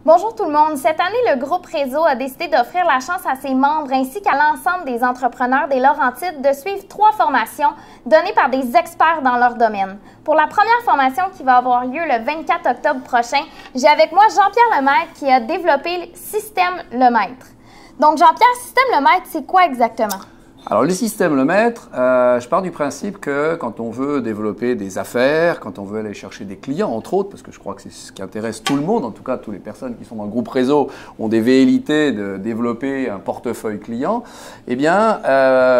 Bonjour tout le monde. Cette année, le groupe Réseau a décidé d'offrir la chance à ses membres ainsi qu'à l'ensemble des entrepreneurs des Laurentides de suivre 3 formations données par des experts dans leur domaine. Pour la première formation qui va avoir lieu le 24 octobre prochain, j'ai avec moi Jean-Pierre Lemaître qui a développé Système Lemaître. Donc Jean-Pierre, Système Lemaître, c'est quoi exactement? Alors, le système Lemaître, je pars du principe que quand on veut développer des affaires, quand on veut aller chercher des clients, entre autres, parce que je crois que c'est ce qui intéresse tout le monde, en tout cas, toutes les personnes qui sont dans le groupe Réseau ont des velléités de développer un portefeuille client, eh bien,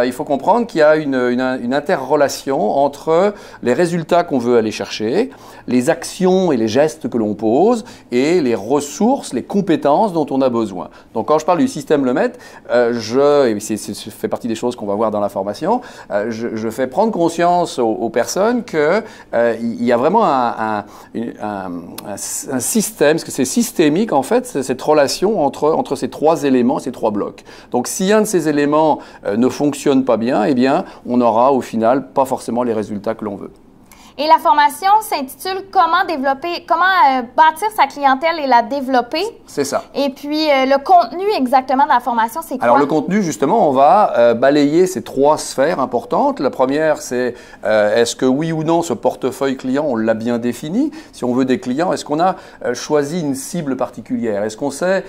il faut comprendre qu'il y a une interrelation entre les résultats qu'on veut aller chercher, les actions et les gestes que l'on pose et les ressources, les compétences dont on a besoin. Donc, quand je parle du système Lemaître, et ça fait partie des choses qu'on va voir dans la formation, je fais prendre conscience aux personnes qu'il y a vraiment un système, parce que c'est systémique en fait, cette relation entre ces 3 éléments, ces 3 blocs. Donc si un de ces éléments ne fonctionne pas bien, eh bien on n'aura au final pas forcément les résultats que l'on veut. Et la formation s'intitule Comment bâtir sa clientèle et la développer. C'est ça. Et puis, le contenu exactement de la formation, c'est quoi? Alors, le contenu, justement, on va balayer ces 3 sphères importantes. La première, c'est est-ce que oui ou non, ce portefeuille client, on l'a bien défini? Si on veut des clients, est-ce qu'on a choisi une cible particulière? Est-ce qu'on s'est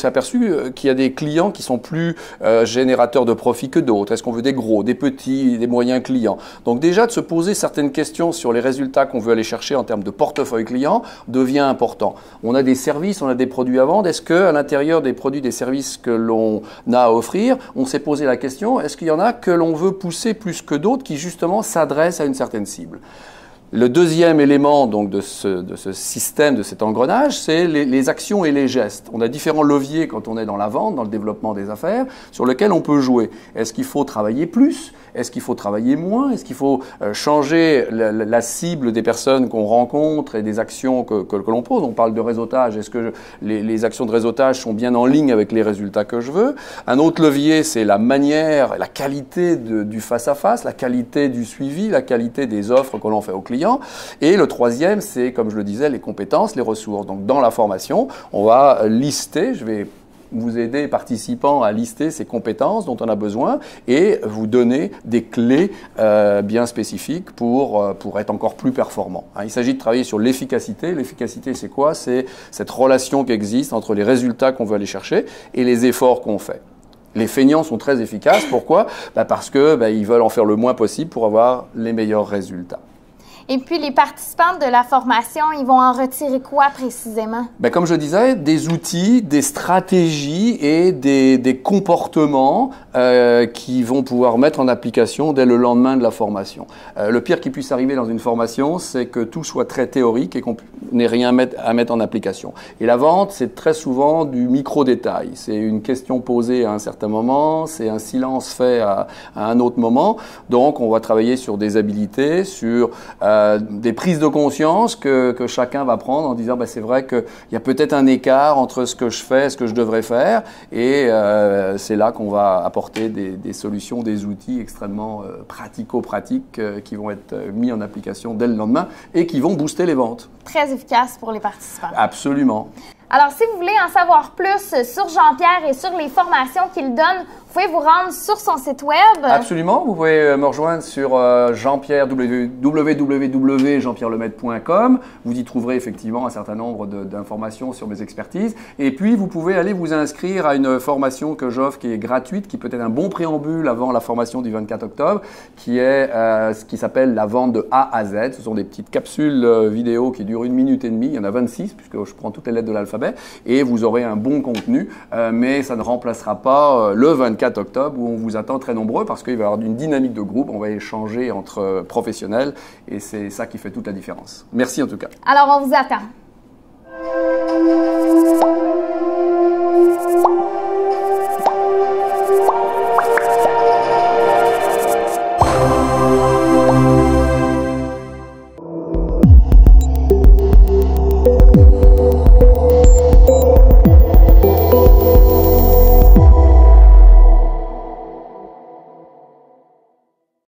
aperçu qu'il y a des clients qui sont plus générateurs de profit que d'autres? Est-ce qu'on veut des gros, des petits, des moyens clients? Donc, déjà, de se poser certaines questions sur les résultats qu'on veut aller chercher en termes de portefeuille client devient important. On a des services, on a des produits à vendre. Est-ce qu'à l'intérieur des produits, des services que l'on a à offrir, on s'est posé la question, est-ce qu'il y en a que l'on veut pousser plus que d'autres qui justement s'adressent à une certaine cible? Le deuxième élément donc, de ce système, de cet engrenage, c'est les actions et les gestes. On a différents leviers quand on est dans la vente, dans le développement des affaires, sur lesquels on peut jouer. Est-ce qu'il faut travailler plus? Est-ce qu'il faut travailler moins? Est-ce qu'il faut changer la cible des personnes qu'on rencontre et des actions que l'on pose? On parle de réseautage. Est-ce que les actions de réseautage sont bien en ligne avec les résultats que je veux? Un autre levier, c'est la manière, la qualité du face-à-face, la qualité du suivi, la qualité des offres que l'on fait aux clients. Et le troisième, c'est, comme je le disais, les compétences, les ressources. Donc, dans la formation, on va lister, je vais vous aider, participants, à lister ces compétences dont on a besoin et vous donner des clés bien spécifiques pour être encore plus performant. Il s'agit de travailler sur l'efficacité. L'efficacité, c'est quoi? C'est cette relation qui existe entre les résultats qu'on veut aller chercher et les efforts qu'on fait. Les feignants sont très efficaces. Pourquoi? Parce qu'ils veulent en faire le moins possible pour avoir les meilleurs résultats. Et puis, les participants de la formation, ils vont en retirer quoi précisément? Comme je disais, des outils, des stratégies et des comportements qui vont pouvoir mettre en application dès le lendemain de la formation. Le pire qui puisse arriver dans une formation, c'est que tout soit très théorique et qu'on n'ait rien à mettre en application. Et la vente, c'est très souvent du micro-détail. C'est une question posée à un certain moment, c'est un silence fait à un autre moment. Donc, on va travailler sur des habilités, sur des prises de conscience que chacun va prendre en disant c'est vrai qu'il y a peut-être un écart entre ce que je fais et ce que je devrais faire et c'est là qu'on va apporter des solutions, des outils extrêmement pratico-pratiques qui vont être mis en application dès le lendemain et qui vont booster les ventes. Très efficace pour les participants. Absolument. Alors, si vous voulez en savoir plus sur Jean-Pierre et sur les formations qu'il donne, vous pouvez vous rendre sur son site web. Absolument. Vous pouvez me rejoindre sur www.jeanpierrelemaître.com. Vous y trouverez effectivement un certain nombre d'informations sur mes expertises. Et puis, vous pouvez aller vous inscrire à une formation que j'offre qui est gratuite, qui peut être un bon préambule avant la formation du 24 octobre, qui est ce qui s'appelle la vente de A à Z. Ce sont des petites capsules vidéo qui durent 1 minute et demie. Il y en a 26 puisque je prends toutes les lettres de l'alphabet. Et vous aurez un bon contenu, mais ça ne remplacera pas le 24 octobre où on vous attend très nombreux parce qu'il va y avoir une dynamique de groupe, on va échanger entre professionnels et c'est ça qui fait toute la différence. Merci en tout cas. Alors on vous attend.